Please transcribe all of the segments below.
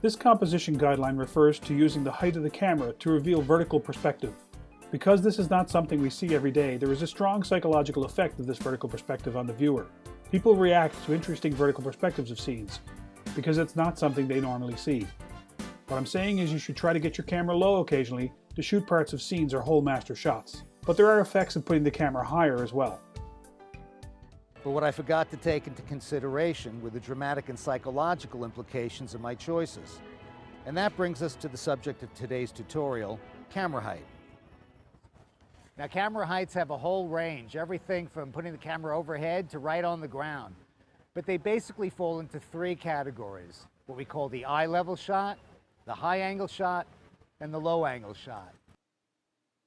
This composition guideline refers to using the height of the camera to reveal vertical perspective. Because this is not something we see every day, there is a strong psychological effect of this vertical perspective on the viewer. People react to interesting vertical perspectives of scenes because it's not something they normally see. What I'm saying is you should try to get your camera low occasionally to shoot parts of scenes or whole master shots. But there are effects of putting the camera higher as well. But what I forgot to take into consideration were the dramatic and psychological implications of my choices. And that brings us to the subject of today's tutorial, camera height. Now, camera heights have a whole range, everything from putting the camera overhead to right on the ground. But they basically fall into three categories: what we call the eye level shot, the high angle shot, and the low angle shot.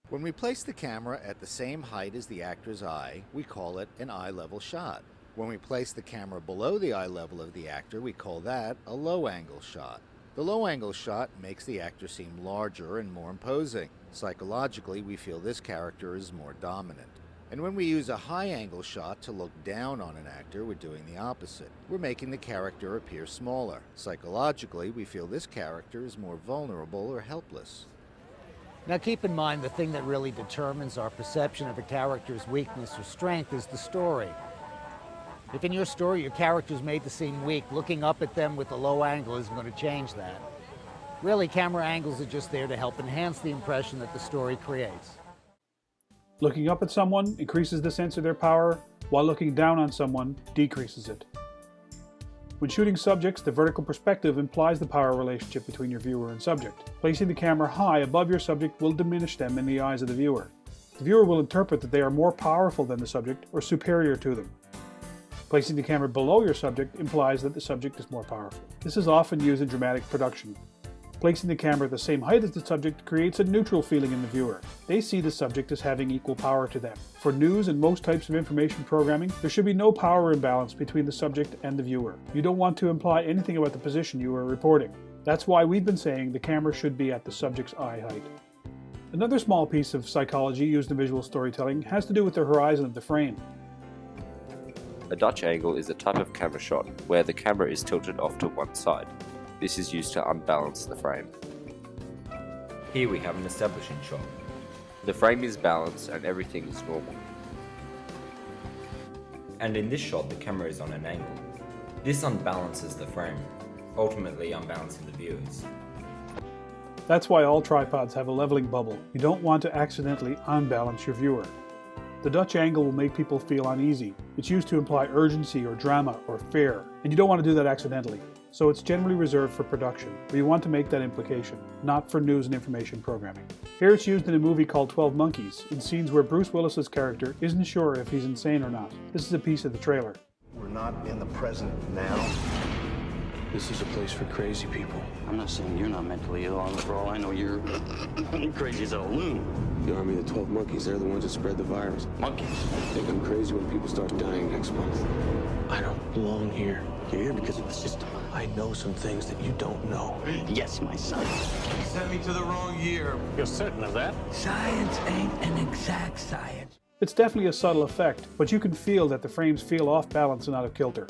When we place the camera at the same height as the actor's eye, we call it an eye level shot. When we place the camera below the eye level of the actor, we call that a low angle shot. The low angle shot makes the actor seem larger and more imposing. Psychologically, we feel this character is more dominant. And when we use a high angle shot to look down on an actor, we're doing the opposite. We're making the character appear smaller. Psychologically, we feel this character is more vulnerable or helpless. Now, keep in mind, the thing that really determines our perception of a character's weakness or strength is the story. If in your story your character's made to seem weak, looking up at them with a low angle isn't going to change that. Really, camera angles are just there to help enhance the impression that the story creates. Looking up at someone increases the sense of their power, while looking down on someone decreases it. When shooting subjects, the vertical perspective implies the power relationship between your viewer and subject. Placing the camera high above your subject will diminish them in the eyes of the viewer. The viewer will interpret that they are more powerful than the subject or superior to them. Placing the camera below your subject implies that the subject is more powerful. This is often used in dramatic production. Placing the camera at the same height as the subject creates a neutral feeling in the viewer. They see the subject as having equal power to them. For news and most types of information programming, there should be no power imbalance between the subject and the viewer. You don't want to imply anything about the position you are reporting. That's why we've been saying the camera should be at the subject's eye height. Another small piece of psychology used in visual storytelling has to do with the horizon of the frame. A Dutch angle is a type of camera shot where the camera is tilted off to one side. This is used to unbalance the frame. Here we have an establishing shot. The frame is balanced and everything is normal. And in this shot the camera is on an angle. This unbalances the frame, ultimately unbalancing the viewers. That's why all tripods have a leveling bubble. You don't want to accidentally unbalance your viewer. The Dutch angle will make people feel uneasy. It's used to imply urgency or drama or fear, and you don't want to do that accidentally. So it's generally reserved for production, where you want to make that implication, not for news and information programming. Here it's used in a movie called 12 Monkeys, in scenes where Bruce Willis's character isn't sure if he's insane or not. This is a piece of the trailer. We're not in the present now. This is a place for crazy people. I'm not saying you're not mentally ill. For all I know, you're crazy as a loon. The army of the 12 monkeys, they're the ones that spread the virus. Monkeys? I think I'm crazy when people start dying next month. I don't belong here. You're here because of the system. I know some things that you don't know. Yes, my son. You sent me to the wrong year. You're certain of that? Science ain't an exact science. It's definitely a subtle effect, but you can feel that the frames feel off balance and out of kilter.